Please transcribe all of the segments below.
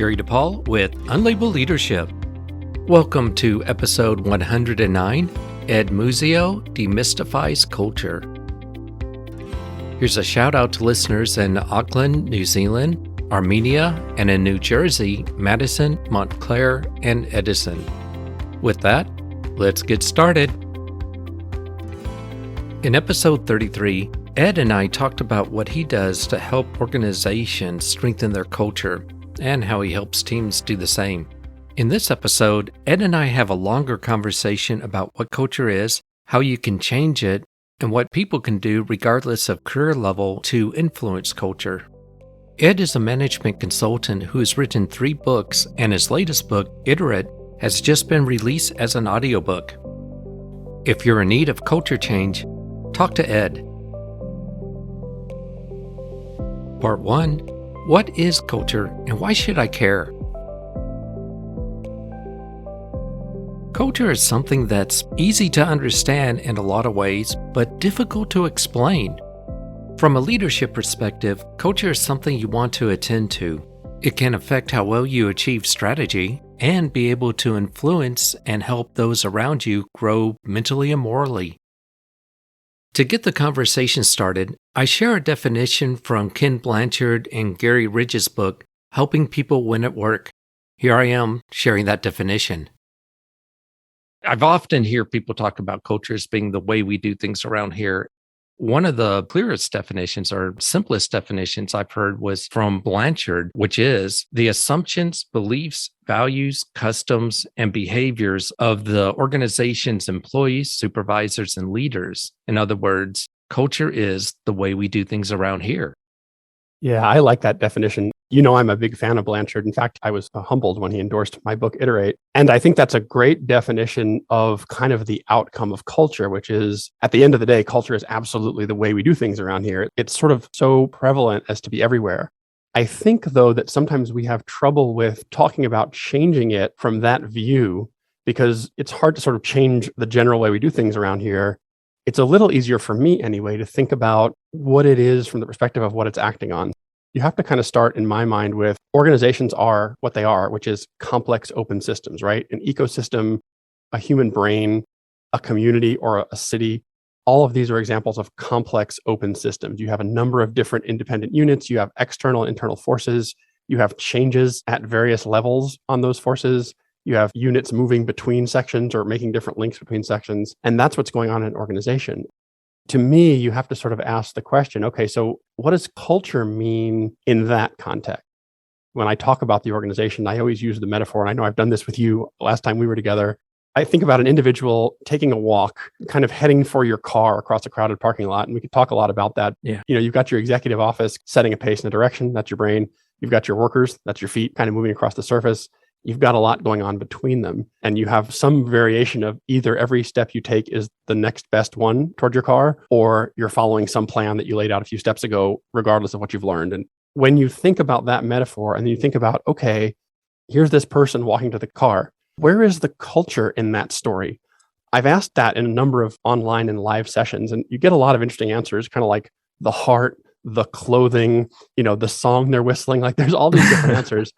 Gary DePaul with Unlabeled Leadership. Welcome to episode 109, Ed Muzio Demystifies Culture. Here's a shout out to listeners in Auckland, New Zealand, Armenia, and in New Jersey, Madison, Montclair, and Edison. With that, let's get started. In episode 33, Ed and I talked about what he does to help organizations strengthen their culture and how he helps teams do the same. In this episode, Ed and I have a longer conversation about what culture is, how you can change it, and what people can do regardless of career level to influence culture. Ed is a management consultant who has written 3 books, and his latest book, Iterate, has just been released as an audiobook. If you're in need of culture change, talk to Ed. Part 1. What is culture and why should I care? Culture is something that's easy to understand in a lot of ways, but difficult to explain. From a leadership perspective, culture is something you want to attend to. It can affect how well you achieve strategy and be able to influence and help those around you grow mentally and morally. To get the conversation started, I share a definition from Ken Blanchard and Gary Ridge's book, Helping People Win at Work. Here I am sharing that definition. I've often hear people talk about culture as being the way we do things around here. One of the clearest definitions or simplest definitions I've heard was from Blanchard, which is the assumptions, beliefs, values, customs, and behaviors of the organization's employees, supervisors, and leaders. In other words, culture is the way we do things around here. Yeah, I like that definition. You know, I'm a big fan of Blanchard. In fact, I was humbled when he endorsed my book, Iterate. And I think that's a great definition of kind of the outcome of culture, which is at the end of the day, culture is absolutely the way we do things around here. It's sort of so prevalent as to be everywhere. I think, though, that sometimes we have trouble with talking about changing it from that view because it's hard to sort of change the general way we do things around here. It's a little easier for me anyway to think about what it is from the perspective of what it's acting on. You have to kind of start, in my mind, with organizations are what they are, which is complex open systems, right? An ecosystem, a human brain, a community, or a city. All of these are examples of complex open systems. You have a number of different independent units. You have external and internal forces. You have changes at various levels on those forces. You have units moving between sections or making different links between sections. And that's what's going on in an organization. To me, you have to sort of ask the question, okay, so what does culture mean in that context? When I talk about the organization, I always use the metaphor, and I know I've done this with you last time we were together. I think about an individual taking a walk, kind of heading for your car across a crowded parking lot. And we could talk a lot about that. Yeah. You know, you've got your executive office setting a pace in a direction, that's your brain. You've got your workers, that's your feet, kind of moving across the surface. You've got a lot going on between them. And you have some variation of either every step you take is the next best one toward your car, or you're following some plan that you laid out a few steps ago, regardless of what you've learned. And when you think about that metaphor and then you think about, okay, here's this person walking to the car, where is the culture in that story? I've asked that in a number of online and live sessions, and you get a lot of interesting answers, kind of like the heart, the clothing, you know, the song they're whistling, like there's all these different answers.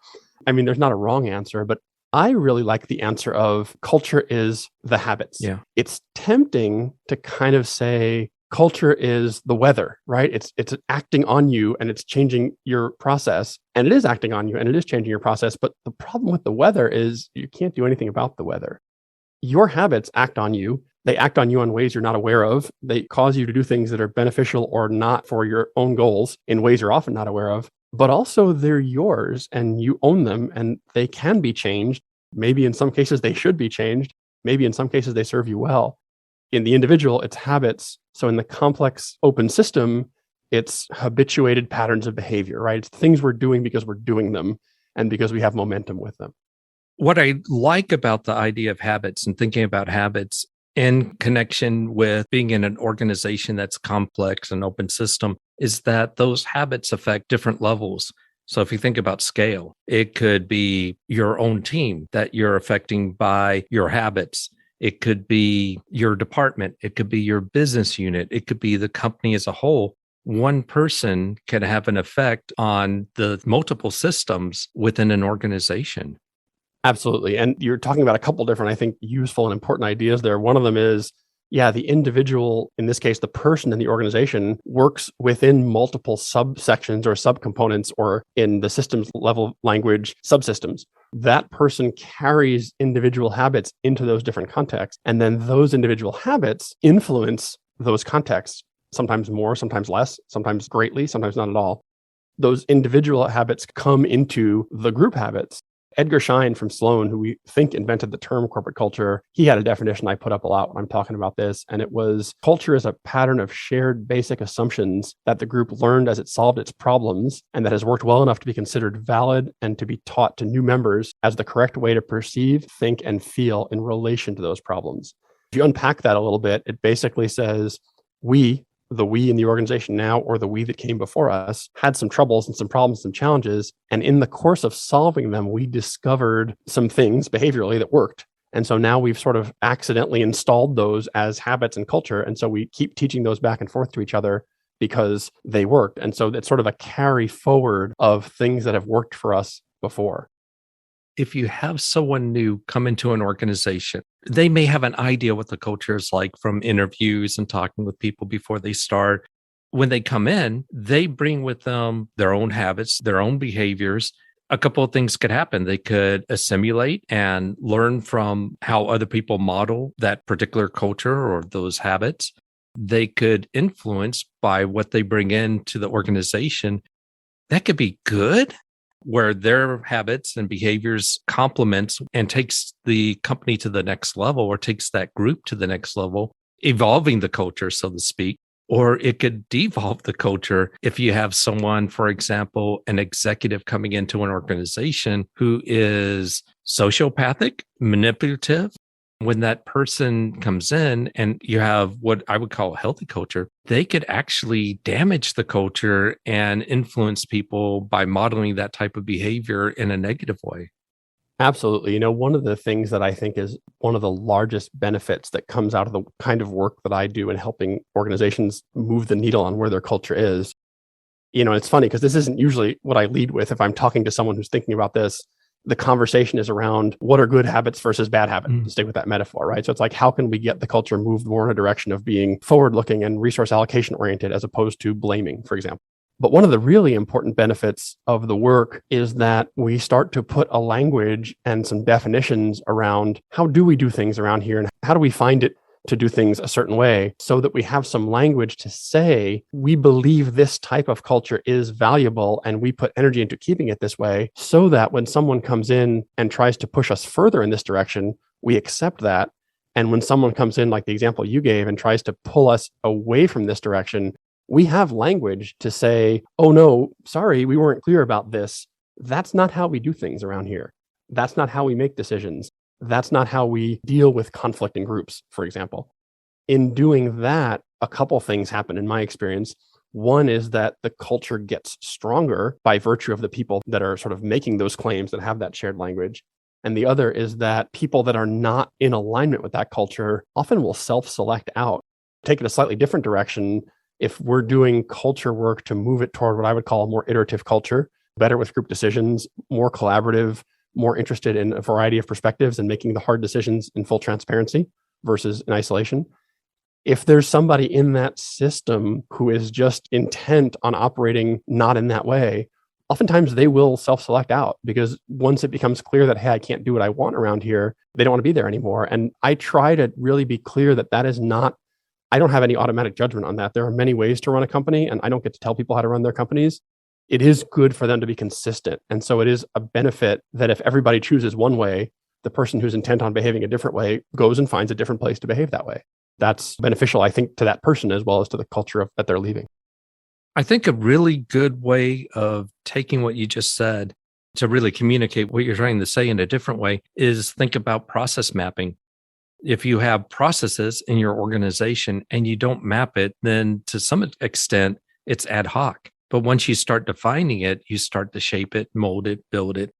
I mean, there's not a wrong answer, but I really like the answer of culture is the habits. Yeah. It's tempting to kind of say culture is the weather, right? It's acting on you and it's changing your process. And it is acting on you and it is changing your process. But the problem with the weather is you can't do anything about the weather. Your habits act on you. They act on you in ways you're not aware of. They cause you to do things that are beneficial or not for your own goals in ways you're often not aware of. But also they're yours and you own them and they can be changed. Maybe in some cases they should be changed. Maybe in some cases they serve you well. In the individual, it's habits. So in the complex open system, it's habituated patterns of behavior, right? It's things we're doing because we're doing them and because we have momentum with them. What I like about the idea of habits and thinking about habits in connection with being in an organization that's complex and open system is that those habits affect different levels. So if you think about scale, it could be your own team that you're affecting by your habits. It could be your department. It could be your business unit. It could be the company as a whole. one person can have an effect on the multiple systems within an organization. Absolutely. And you're talking about a couple different, I think, useful and important ideas there. One of them is, yeah, the individual, in this case, the person in the organization, works within multiple subsections or subcomponents, or in the systems level language, subsystems. That person carries individual habits into those different contexts. And then those individual habits influence those contexts, sometimes more, sometimes less, sometimes greatly, sometimes not at all. Those individual habits come into the group habits. Edgar Schein from Sloan, who we think invented the term corporate culture, he had a definition I put up a lot when I'm talking about this. And it was, culture is a pattern of shared basic assumptions that the group learned as it solved its problems, and that has worked well enough to be considered valid and to be taught to new members as the correct way to perceive, think, and feel in relation to those problems. If you unpack that a little bit, it basically says, the we in the organization now, or the we that came before us, had some troubles and some problems, some challenges. And in the course of solving them, we discovered some things behaviorally that worked. And so now we've sort of accidentally installed those as habits and culture. And so we keep teaching those back and forth to each other because they worked. And so it's sort of a carry forward of things that have worked for us before. If you have someone new come into an organization, they may have an idea what the culture is like from interviews and talking with people before they start. When they come in, they bring with them their own habits, their own behaviors. A couple of things could happen. They could assimilate and learn from how other people model that particular culture or those habits. They could influence by what they bring into the organization. That could be good, where their habits and behaviors complements and takes the company to the next level, or takes that group to the next level, evolving the culture, so to speak. Or it could devolve the culture if you have someone, for example, an executive coming into an organization who is sociopathic, manipulative. When that person comes in and you have what I would call a healthy culture, they could actually damage the culture and influence people by modeling that type of behavior in a negative way. Absolutely. One of the things that I think is one of the largest benefits that comes out of the kind of work that I do in helping organizations move the needle on where their culture is, it's funny because this isn't usually what I lead with. If I'm talking to someone who's thinking about this, the conversation is around what are good habits versus bad habits, to stick with that metaphor, right? So it's like, how can we get the culture moved more in a direction of being forward-looking and resource allocation oriented as opposed to blaming, for example. But one of the really important benefits of the work is that we start to put a language and some definitions around how do we do things around here and how do we find it to do things a certain way, so that we have some language to say, we believe this type of culture is valuable and we put energy into keeping it this way, so that when someone comes in and tries to push us further in this direction, we accept that. And when someone comes in, like the example you gave, and tries to pull us away from this direction, we have language to say, oh no, sorry, we weren't clear about this. That's not how we do things around here. That's not how we make decisions. That's not how we deal with conflict in groups, for example. In doing that, a couple things happen in my experience. One is that the culture gets stronger by virtue of the people that are sort of making those claims that have that shared language. And the other is that people that are not in alignment with that culture often will self-select out. Take it a slightly different direction. If we're doing culture work to move it toward what I would call a more iterative culture, better with group decisions, more collaborative, more interested in a variety of perspectives and making the hard decisions in full transparency versus in isolation. If there's somebody in that system who is just intent on operating not in that way, oftentimes they will self-select out, because once it becomes clear that, hey, I can't do what I want around here, they don't want to be there anymore. And I try to really be clear that that is not, I don't have any automatic judgment on that. There are many ways to run a company, and I don't get to tell people how to run their companies. It is good for them to be consistent. And so it is a benefit that if everybody chooses one way, the person who's intent on behaving a different way goes and finds a different place to behave that way. That's beneficial, I think, to that person as well as to the culture that they're leaving. I think a really good way of taking what you just said to really communicate what you're trying to say in a different way is think about process mapping. If you have processes in your organization and you don't map it, then to some extent, it's ad hoc. But once you start defining it, you start to shape it, mold it, build it.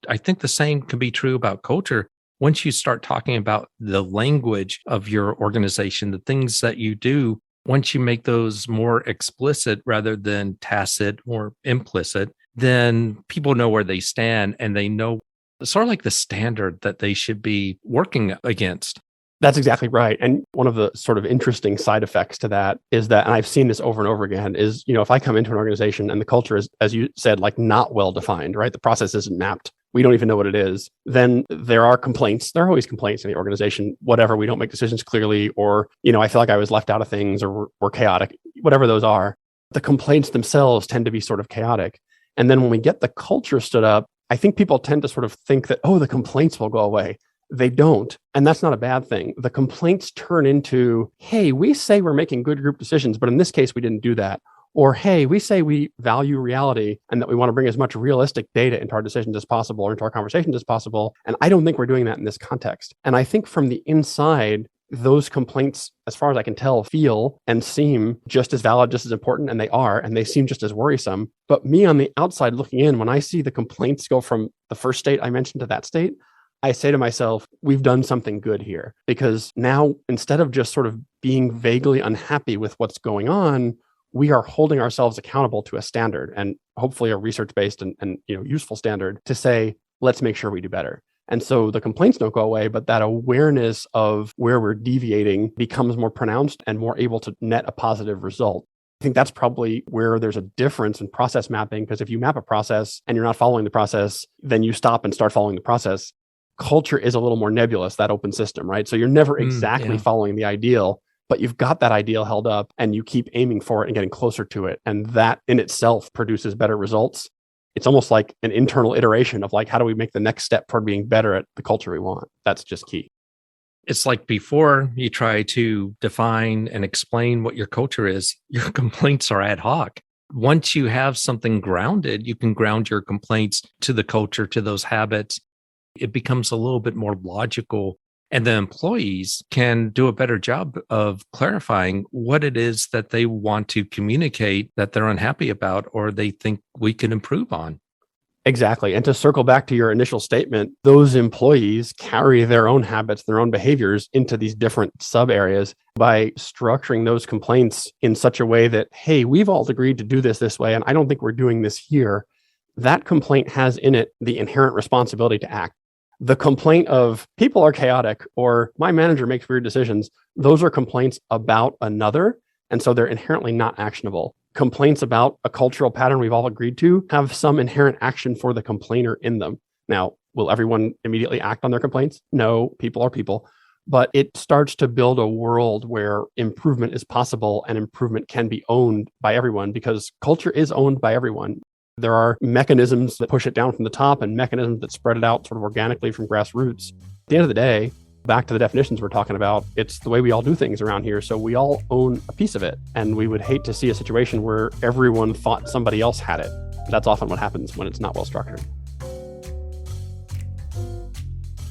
I think the same can be true about culture. Once you start talking about the language of your organization, the things that you do, Once you make those more explicit rather than tacit or implicit, then people know where they stand and they know sort of like the standard that they should be working against. That's exactly right. And one of the sort of interesting side effects to that is that, and I've seen this over and over again, is, if I come into an organization and the culture is, as you said, like not well defined, right? The process isn't mapped. We don't even know what it is. Then there are complaints. There are always complaints in the organization, whatever. We don't make decisions clearly, or, I feel like I was left out of things, or we're chaotic, whatever those are. The complaints themselves tend to be sort of chaotic. And then when we get the culture stood up, I think people tend to sort of think that, oh, the complaints will go away. They don't. And that's not a bad thing. The complaints turn into, hey, we say we're making good group decisions, but in this case, we didn't do that. Or, hey, we say we value reality and that we want to bring as much realistic data into our decisions as possible or into our conversations as possible. And I don't think we're doing that in this context. And I think from the inside, those complaints, as far as I can tell, feel and seem just as valid, just as important, and they are, and they seem just as worrisome. But me on the outside looking in, when I see the complaints go from the first state I mentioned to that state, I say to myself, we've done something good here, because now instead of just sort of being vaguely unhappy with what's going on, we are holding ourselves accountable to a standard, and hopefully a research-based and useful standard, to say, let's make sure we do better. And so the complaints don't go away, but that awareness of where we're deviating becomes more pronounced and more able to net a positive result. I think that's probably where there's a difference in process mapping, because if you map a process and you're not following the process, then you stop and start following the process. Culture is a little more nebulous, that open system, right? So you're never exactly following the ideal, but you've got that ideal held up and you keep aiming for it and getting closer to it. And that in itself produces better results. It's almost like an internal iteration of like, how do we make the next step toward being better at the culture we want? That's just key. It's like before you try to define and explain what your culture is, your complaints are ad hoc. Once you have something grounded, you can ground your complaints to the culture, to those habits. It becomes a little bit more logical, and the employees can do a better job of clarifying what it is that they want to communicate that they're unhappy about or they think we can improve on. Exactly. And to circle back to your initial statement, those employees carry their own habits, their own behaviors into these different sub areas by structuring those complaints in such a way that, hey, we've all agreed to do this way, and I don't think we're doing this here. That complaint has in it the inherent responsibility to act. The complaint of people are chaotic or my manager makes weird decisions, those are complaints about another. And so they're inherently not actionable. Complaints about a cultural pattern we've all agreed to have some inherent action for the complainer in them. Now, will everyone immediately act on their complaints? No, people are people. But it starts to build a world where improvement is possible and improvement can be owned by everyone, because culture is owned by everyone. There are mechanisms that push it down from the top and mechanisms that spread it out sort of organically from grassroots. At the end of the day, back to the definitions we're talking about, it's the way we all do things around here. So we all own a piece of it. And we would hate to see a situation where everyone thought somebody else had it. That's often what happens when it's not well structured.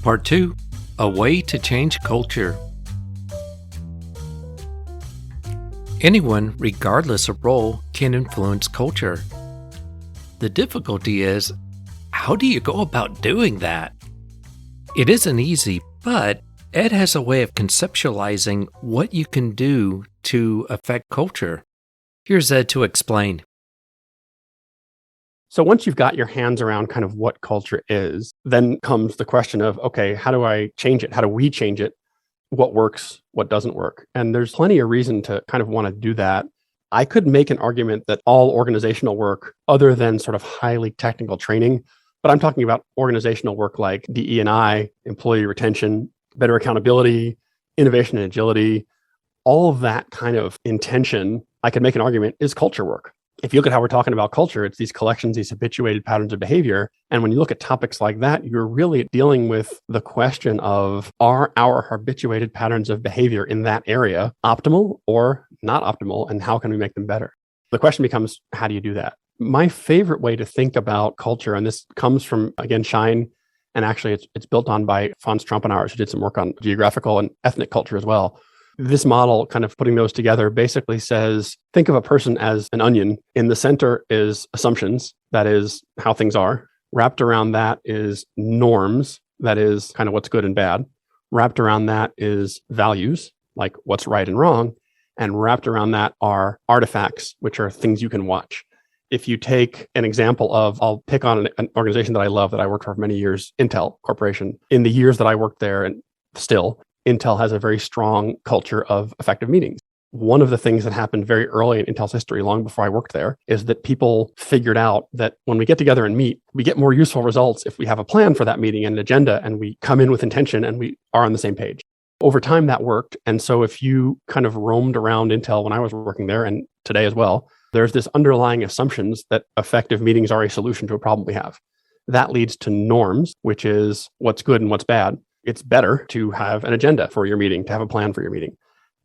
Part 2, a way to change culture. Anyone, regardless of role, can influence culture. The difficulty is, how do you go about doing that? It isn't easy, but Ed has a way of conceptualizing what you can do to affect culture. Here's Ed to explain. So once you've got your hands around kind of what culture is, then comes the question of, okay, how do I change it? How do we change it? What works? What doesn't work? And there's plenty of reason to kind of want to do that. I could make an argument that all organizational work, other than sort of highly technical training, but I'm talking about organizational work like DE&I, employee retention, better accountability, innovation and agility, all of that kind of intention, I could make an argument is culture work. If you look at how we're talking about culture, it's these collections, these habituated patterns of behavior. And when you look at topics like that, you're really dealing with the question of, are our habituated patterns of behavior in that area optimal or not optimal? And how can we make them better? The question becomes, how do you do that? My favorite way to think about culture, and this comes from, again, Shine, and actually it's built on by Fons Trompenaars, who did some work on geographical and ethnic culture as well. This model, kind of putting those together, basically says, think of a person as an onion. In the center is assumptions, that is how things are. Wrapped around that is norms, that is kind of what's good and bad. Wrapped around that is values, like what's right and wrong. And wrapped around that are artifacts, which are things you can watch. If you take an example of, I'll pick on an organization that I love that I worked for many years, Intel Corporation. In the years that I worked there, and still, Intel has a very strong culture of effective meetings. One of the things that happened very early in Intel's history, long before I worked there, is that people figured out that when we get together and meet, we get more useful results if we have a plan for that meeting and an agenda, and we come in with intention and we are on the same page. Over time, that worked. And so if you kind of roamed around Intel when I was working there, and today as well, there's this underlying assumptions that effective meetings are a solution to a problem we have. That leads to norms, which is what's good and what's bad. It's better to have an agenda for your meeting, to have a plan for your meeting.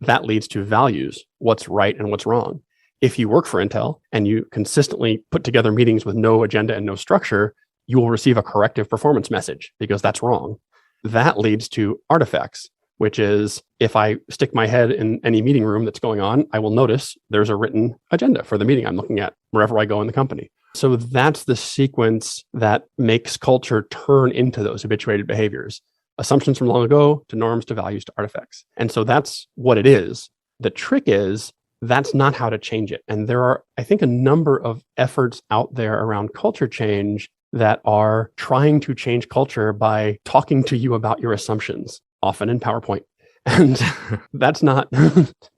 That leads to values, what's right and what's wrong. If you work for Intel and you consistently put together meetings with no agenda and no structure, you will receive a corrective performance message because that's wrong. That leads to artifacts, which is if I stick my head in any meeting room that's going on, I will notice there's a written agenda for the meeting I'm looking at wherever I go in the company. So that's the sequence that makes culture turn into those habituated behaviors. Assumptions from long ago to norms to values to artifacts. And so that's what it is. The trick is that's not how to change it. And there are, I think, a number of efforts out there around culture change that are trying to change culture by talking to you about your assumptions, often in PowerPoint. And that's not,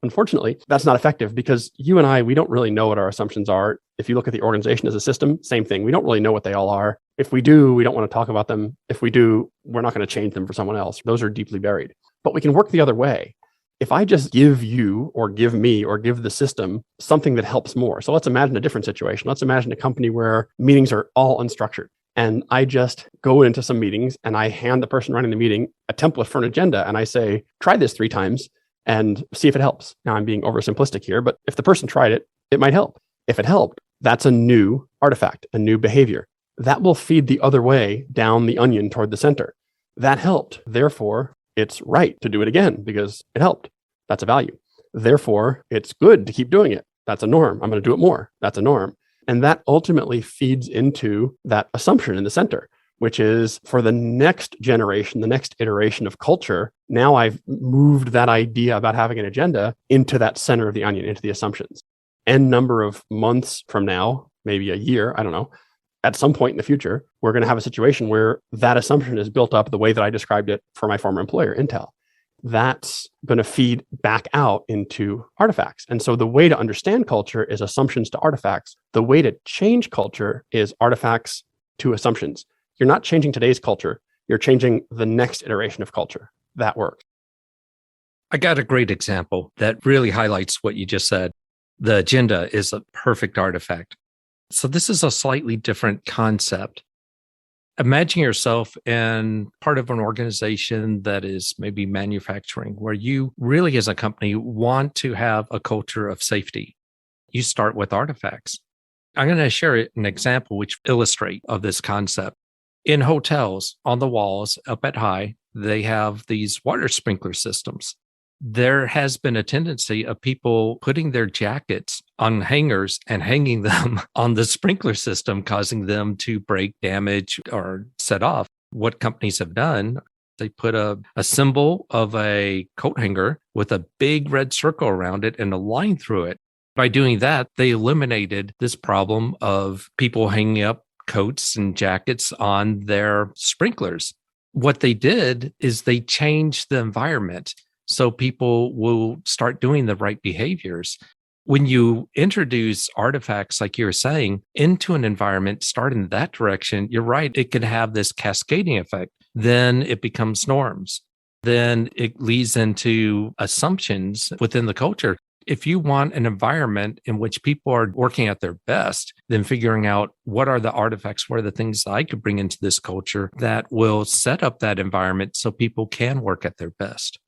unfortunately, that's not effective because you and I, we don't really know what our assumptions are. If you look at the organization as a system, same thing. We don't really know what they all are. If we do, we don't want to talk about them. If we do, we're not going to change them for someone else. Those are deeply buried. But we can work the other way. If I just give you or give me or give the system something that helps more. So let's imagine a different situation. Let's imagine a company where meetings are all unstructured. And I just go into some meetings and I hand the person running the meeting a template for an agenda. And I say, try this 3 times and see if it helps. Now I'm being oversimplistic here, but if the person tried it, it might help. If it helped, that's a new artifact, a new behavior. That will feed the other way down the onion toward the center. That helped. Therefore, it's right to do it again because it helped. That's a value. Therefore, it's good to keep doing it. That's a norm. I'm going to do it more. That's a norm. And that ultimately feeds into that assumption in the center, which is for the next generation, the next iteration of culture. Now I've moved that idea about having an agenda into that center of the onion, into the assumptions. N number of months from now, maybe a year, I don't know, at some point in the future, we're going to have a situation where that assumption is built up the way that I described it for my former employer, Intel. That's going to feed back out into artifacts. And so the way to understand culture is assumptions to artifacts. The way to change culture is artifacts to assumptions. You're not changing today's culture. You're changing the next iteration of culture. That works. I got a great example that really highlights what you just said. The agenda is a perfect artifact. So this is a slightly different concept. Imagine yourself in part of an organization that is maybe manufacturing, where you really, as a company, want to have a culture of safety. You start with artifacts. I'm going to share an example which illustrates of this concept. In hotels, on the walls up at high, they have these water sprinkler systems. There has been a tendency of people putting their jackets on hangers and hanging them on the sprinkler system, causing them to break, damage, or set off. What companies have done, they put a symbol of a coat hanger with a big red circle around it and a line through it. By doing that, they eliminated this problem of people hanging up coats and jackets on their sprinklers. What they did is they changed the environment so people will start doing the right behaviors. When you introduce artifacts, like you were saying, into an environment, start in that direction, you're right, it can have this cascading effect. Then it becomes norms. Then it leads into assumptions within the culture. If you want an environment in which people are working at their best, then figuring out what are the artifacts, what are the things I could bring into this culture that will set up that environment so people can work at their best.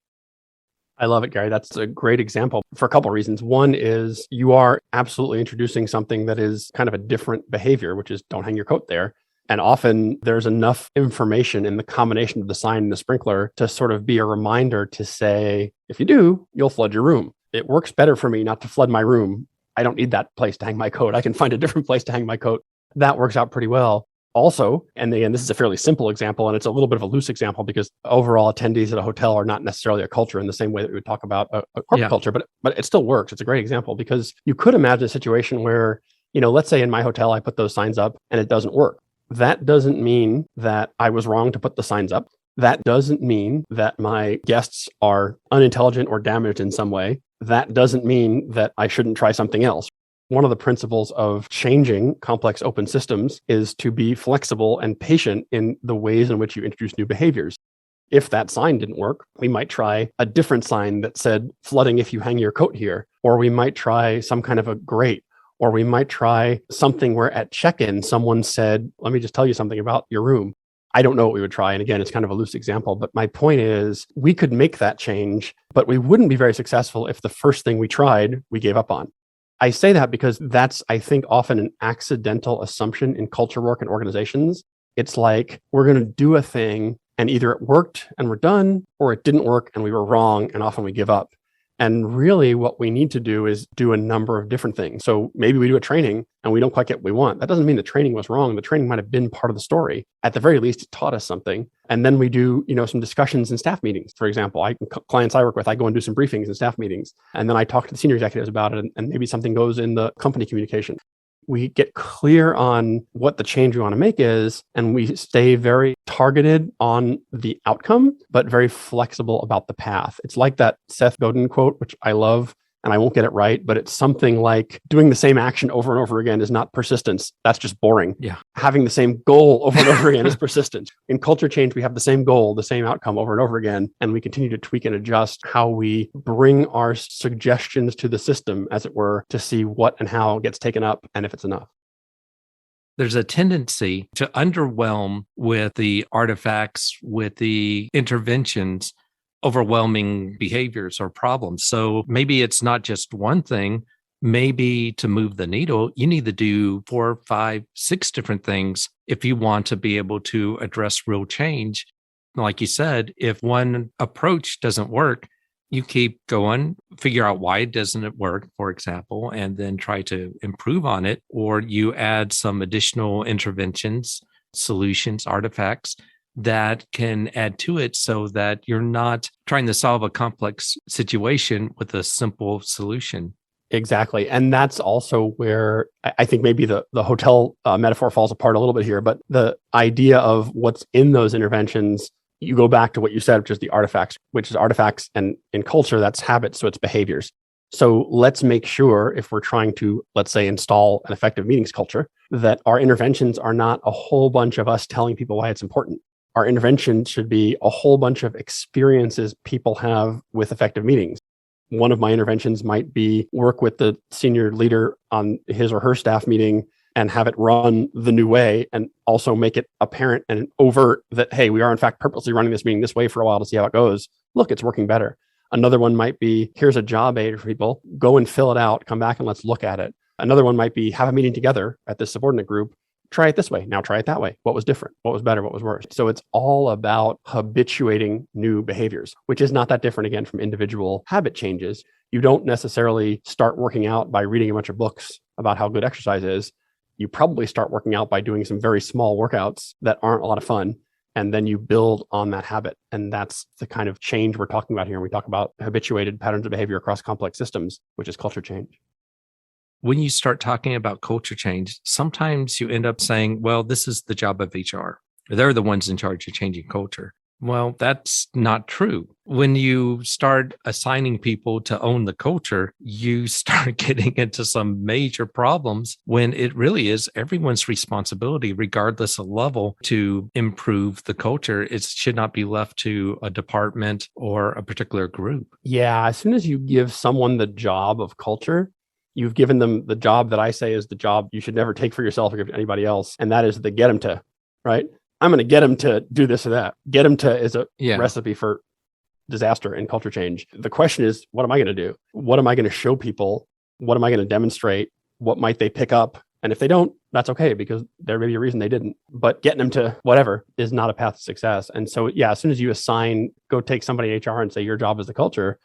I love it, Gary. That's a great example for a couple of reasons. One is you are absolutely introducing something that is kind of a different behavior, which is don't hang your coat there. And often there's enough information in the combination of the sign and the sprinkler to sort of be a reminder to say, if you do, you'll flood your room. It works better for me not to flood my room. I don't need that place to hang my coat. I can find a different place to hang my coat. That works out pretty well. Also, and again, this is a fairly simple example, and it's a little bit of a loose example because overall attendees at a hotel are not necessarily a culture in the same way that we would talk about a corporate culture, but it still works. It's a great example because you could imagine a situation where, let's say in my hotel, I put those signs up and it doesn't work. That doesn't mean that I was wrong to put the signs up. That doesn't mean that my guests are unintelligent or damaged in some way. That doesn't mean that I shouldn't try something else. One of the principles of changing complex open systems is to be flexible and patient in the ways in which you introduce new behaviors. If that sign didn't work, we might try a different sign that said flooding if you hang your coat here, or we might try some kind of a grate, or we might try something where at check-in, someone said, let me just tell you something about your room. I don't know what we would try. And again, it's kind of a loose example, but my point is we could make that change, but we wouldn't be very successful if the first thing we tried, we gave up on. I say that because that's, I think, often an accidental assumption in culture work and organizations. It's like we're going to do a thing and either it worked and we're done, or it didn't work and we were wrong, and often we give up. And really what we need to do is do a number of different things. So maybe we do a training and we don't quite get what we want. That doesn't mean the training was wrong. The training might have been part of the story. At the very least, it taught us something. And then we do, some discussions in staff meetings. For example, clients I work with, I go and do some briefings in staff meetings. And then I talk to the senior executives about it, and maybe something goes in the company communication. We get clear on what the change we want to make is, and we stay very targeted on the outcome, but very flexible about the path. It's like that Seth Godin quote, which I love, and I won't get it right, but it's something like doing the same action over and over again is not persistence. That's just boring. Yeah. Having the same goal over and over again is persistence. In culture change, we have the same goal, the same outcome over and over again, and we continue to tweak and adjust how we bring our suggestions to the system, as it were, to see what and how gets taken up and if it's enough. There's a tendency to underwhelm with the artifacts, with the interventions, overwhelming behaviors or problems. So maybe it's not just one thing. Maybe to move the needle, you need to do 4, 5, 6 different things if you want to be able to address real change. Like you said, if one approach doesn't work, you keep going, figure out why doesn't it work, for example, and then try to improve on it, or you add some additional interventions, solutions, artifacts that can add to it so that you're not trying to solve a complex situation with a simple solution. Exactly. And that's also where I think maybe the hotel metaphor falls apart a little bit here, but the idea of what's in those interventions, you go back to what you said, which is the artifacts, which is artifacts, and in culture, that's habits, so it's behaviors. So let's make sure if we're trying to, let's say, install an effective meetings culture, that our interventions are not a whole bunch of us telling people why it's important. Our intervention should be a whole bunch of experiences people have with effective meetings. One of my interventions might be work with the senior leader on his or her staff meeting and have it run the new way, and also make it apparent and overt that, hey, we are in fact purposely running this meeting this way for a while to see how it goes. Look, it's working better. Another one might be, here's a job aid for people, go and fill it out, come back and let's look at it. Another one might be, have a meeting together at this subordinate group, try it this way, now try it that way. What was different? What was better? What was worse? So it's all about habituating new behaviors, which is not that different, again, from individual habit changes. You don't necessarily start working out by reading a bunch of books about how good exercise is. You probably start working out by doing some very small workouts that aren't a lot of fun. And then you build on that habit. And that's the kind of change we're talking about here. We talk about habituated patterns of behavior across complex systems, which is culture change. When you start talking about culture change, sometimes you end up saying, well, this is the job of HR. They're the ones in charge of changing culture. Well, that's not true. When you start assigning people to own the culture, you start getting into some major problems when it really is everyone's responsibility, regardless of level, to improve the culture. It should not be left to a department or a particular group. Yeah, as soon as you give someone the job of culture, you've given them the job that I say is the job you should never take for yourself or give to anybody else. And that is the get them to, right? I'm going to get them to do this or that. Get them to is a recipe for disaster and culture change. The question is, what am I going to do? What am I going to show people? What am I going to demonstrate? What might they pick up? And if they don't, that's okay, because there may be a reason they didn't. But getting them to whatever is not a path to success. And so, yeah, as soon as you assign, go take somebody in HR and say your job is the culture,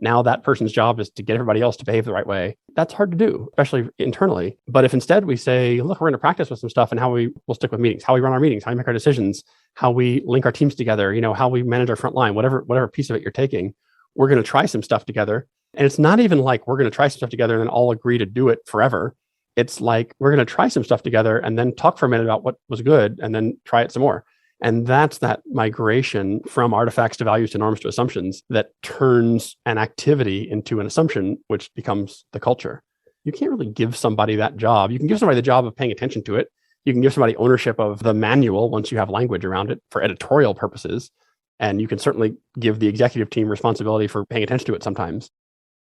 Now that person's job is to get everybody else to behave the right way. That's hard to do, especially internally. But if instead we say, look, we're going to practice with some stuff and how we will stick with meetings, how we run our meetings, how we make our decisions, how we link our teams together, how we manage our frontline, whatever piece of it you're taking, we're going to try some stuff together. And it's not even like we're going to try some stuff together and then all agree to do it forever. It's like we're going to try some stuff together and then talk for a minute about what was good and then try it some more. And that's that migration from artifacts to values to norms to assumptions that turns an activity into an assumption, which becomes the culture. You can't really give somebody that job. You can give somebody the job of paying attention to it. You can give somebody ownership of the manual once you have language around it for editorial purposes. And you can certainly give the executive team responsibility for paying attention to it sometimes.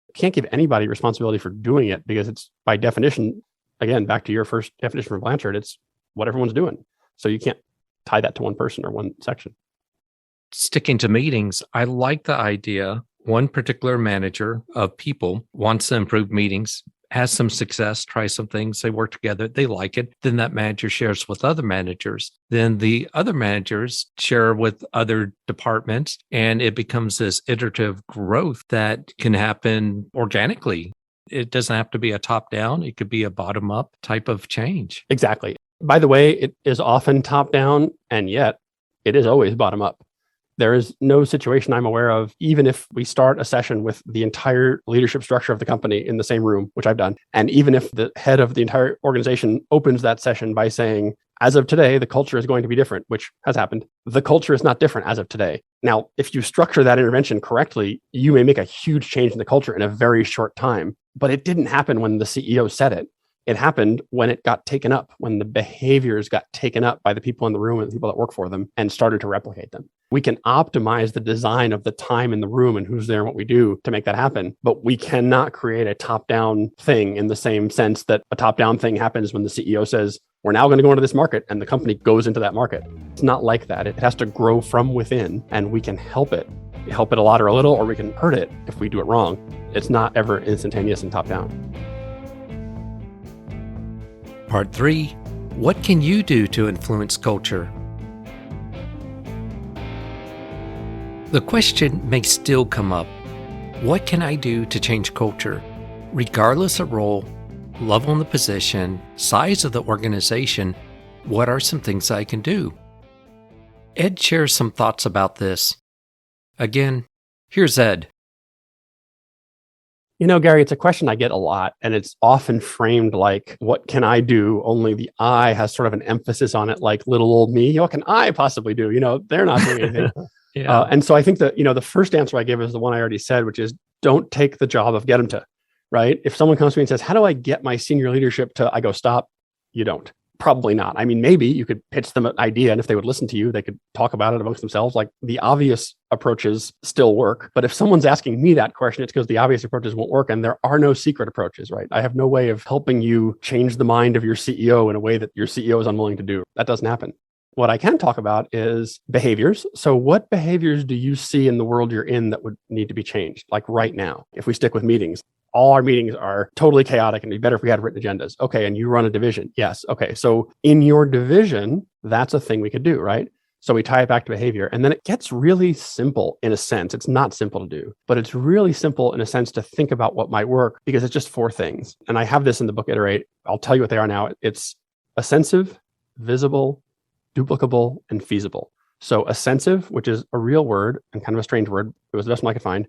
You can't give anybody responsibility for doing it because it's by definition, again, back to your first definition from Blanchard, it's what everyone's doing. So you can't tie that to one person or one section. Sticking to meetings, I like the idea one particular manager of people wants to improve meetings, has some success, try some things, they work together, they like it. Then that manager shares with other managers. Then the other managers share with other departments, and it becomes this iterative growth that can happen organically. It doesn't have to be a top-down. It could be a bottom-up type of change. Exactly. By the way, it is often top-down, and yet it is always bottom-up. There is no situation I'm aware of, even if we start a session with the entire leadership structure of the company in the same room, which I've done, and even if the head of the entire organization opens that session by saying, as of today, the culture is going to be different, which has happened. The culture is not different as of today. Now, if you structure that intervention correctly, you may make a huge change in the culture in a very short time. But it didn't happen when the CEO said it. It happened when it got taken up, when the behaviors got taken up by the people in the room and the people that work for them and started to replicate them. We can optimize the design of the time in the room and who's there and what we do to make that happen. But we cannot create a top-down thing in the same sense that a top-down thing happens when the CEO says, we're now going to go into this market, and the company goes into that market. It's not like that. It has to grow from within, and we can help it a lot or a little, or we can hurt it if we do it wrong. It's not ever instantaneous and top-down. Part 3, what can you do to influence culture? The question may still come up. What can I do to change culture? Regardless of role, level in the position, size of the organization, what are some things I can do? Ed shares some thoughts about this. Again, here's Ed. Gary, it's a question I get a lot, and it's often framed like, what can I do? Only the I has sort of an emphasis on it, like little old me. What can I possibly do? They're not doing anything. Yeah. And so I think that, the first answer I give is the one I already said, which is don't take the job of get them to, right? If someone comes to me and says, how do I get my senior leadership to, I go, stop, you don't. Probably not. I mean, maybe you could pitch them an idea, and if they would listen to you, they could talk about it amongst themselves. Like the obvious approaches still work. But if someone's asking me that question, it's because the obvious approaches won't work. And there are no secret approaches, right? I have no way of helping you change the mind of your CEO in a way that your CEO is unwilling to do. That doesn't happen. What I can talk about is behaviors. So what behaviors do you see in the world you're in that would need to be changed? Like right now, if we stick with meetings, all our meetings are totally chaotic and it'd be better if we had written agendas. Okay. And you run a division. Yes. Okay. So in your division, that's a thing we could do, right? So we tie it back to behavior, and then it gets really simple in a sense. It's not simple to do, but it's really simple in a sense to think about what might work, because it's just 4 things. And I have this in the book, Iterate. I'll tell you what they are now. It's assensive, visible, duplicable, and feasible. So assensive, which is a real word and kind of a strange word, it was the best one I could find,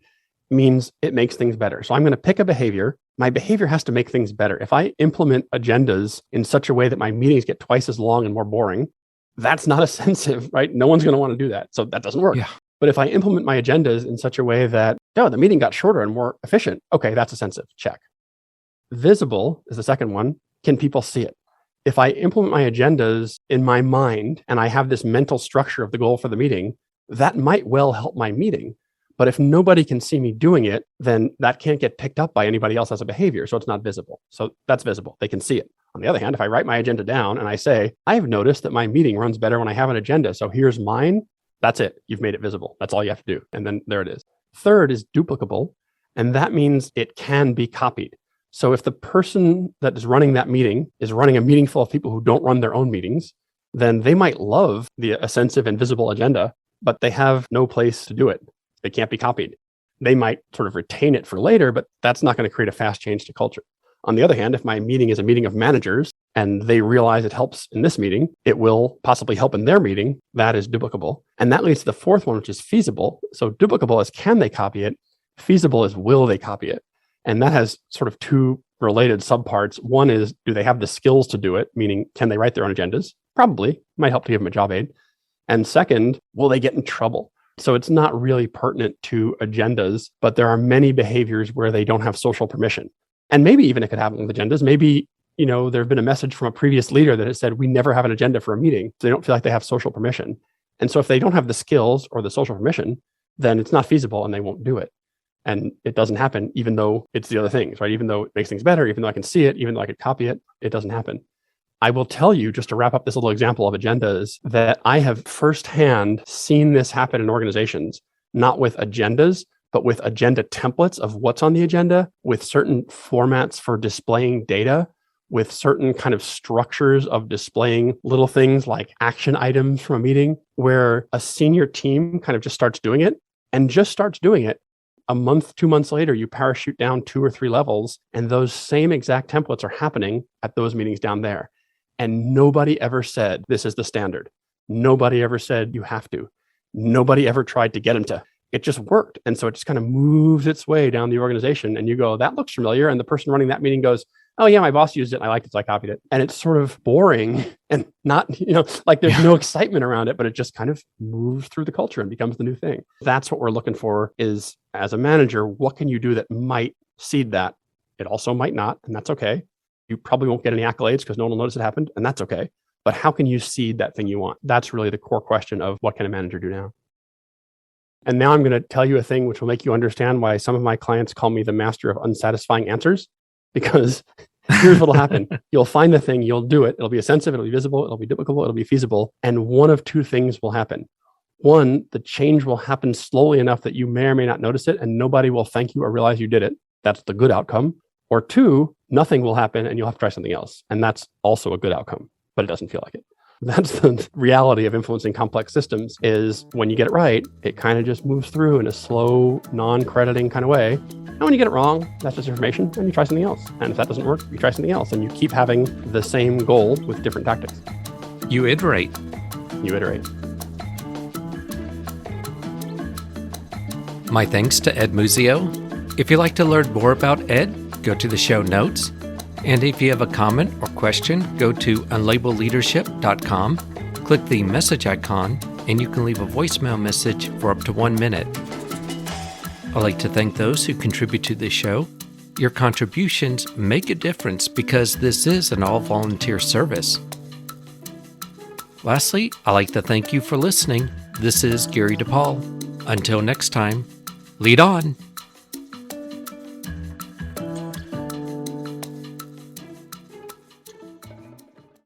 means it makes things better. So I'm going to pick a behavior. My behavior has to make things better. If I implement agendas in such a way that my meetings get twice as long and more boring, that's not assensive, right? No one's going to want to do that. So that doesn't work. Yeah. But if I implement my agendas in such a way that, the meeting got shorter and more efficient, okay, that's assensive. Check. Visible is the second one. Can people see it? If I implement my agendas in my mind and I have this mental structure of the goal for the meeting, that might well help my meeting. But if nobody can see me doing it, then that can't get picked up by anybody else as a behavior. So it's not visible. So that's visible. They can see it. On the other hand, if I write my agenda down and I say, I've noticed that my meeting runs better when I have an agenda, so here's mine, that's it. You've made it visible. That's all you have to do. And then there it is. Third is duplicable. And that means it can be copied. So if the person that is running that meeting is running a meeting full of people who don't run their own meetings, then they might love the assensive and visible agenda, but they have no place to do it. They can't be copied. They might sort of retain it for later, but that's not going to create a fast change to culture. On the other hand, if my meeting is a meeting of managers and they realize it helps in this meeting, it will possibly help in their meeting. That is duplicable. And that leads to the fourth one, which is feasible. So duplicable is can they copy it? Feasible is will they copy it? And that has sort of two related subparts. One is, do they have the skills to do it? Meaning, can they write their own agendas? Probably. Might help to give them a job aid. And second, will they get in trouble? So it's not really pertinent to agendas, but there are many behaviors where they don't have social permission. And maybe even it could happen with agendas. Maybe, there have been a message from a previous leader that has said, we never have an agenda for a meeting. So they don't feel like they have social permission. And so if they don't have the skills or the social permission, then it's not feasible and they won't do it. And it doesn't happen, even though it's the other things, right? Even though it makes things better, even though I can see it, even though I could copy it, it doesn't happen. I will tell you, just to wrap up this little example of agendas, that I have firsthand seen this happen in organizations, not with agendas, but with agenda templates of what's on the agenda, with certain formats for displaying data, with certain kind of structures of displaying little things like action items from a meeting, where a senior team kind of just starts doing it and just starts doing it. A month, 2 months later, you parachute down 2 or 3 levels, and those same exact templates are happening at those meetings down there. And nobody ever said, this is the standard. Nobody ever said, you have to. Nobody ever tried to get them to. It just worked. And so it just kind of moves its way down the organization. And you go, that looks familiar. And the person running that meeting goes, oh yeah, my boss used it and I liked it, so I copied it. And it's sort of boring and not, like there's no excitement around it, but it just kind of moves through the culture and becomes the new thing. That's what we're looking for is, as a manager, what can you do that might seed that? It also might not, and that's okay. You probably won't get any accolades because no one will notice it happened, and that's okay. But how can you seed that thing you want? That's really the core question of what can a manager do now? And now I'm going to tell you a thing which will make you understand why some of my clients call me the master of unsatisfying answers, because here's what'll happen. You'll find the thing, you'll do it. It'll be offensive, it'll be visible, it'll be duplicable, it'll be feasible. And one of two things will happen. One, the change will happen slowly enough that you may or may not notice it and nobody will thank you or realize you did it. That's the good outcome. Or two, nothing will happen and you'll have to try something else. And that's also a good outcome, but it doesn't feel like it. That's the reality of influencing complex systems is when you get it right, it kind of just moves through in a slow, non-crediting kind of way. And when you get it wrong, that's just information and you try something else. And if that doesn't work, you try something else and you keep having the same goal with different tactics. You iterate. You iterate. My thanks to Ed Muzio. If you'd like to learn more about Ed, go to the show notes. And if you have a comment or question, go to unlabelleadership.com, click the message icon, and you can leave a voicemail message for up to 1 minute. I'd like to thank those who contribute to this show. Your contributions make a difference because this is an all-volunteer service. Lastly, I'd like to thank you for listening. This is Gary DePaul. Until next time, lead on.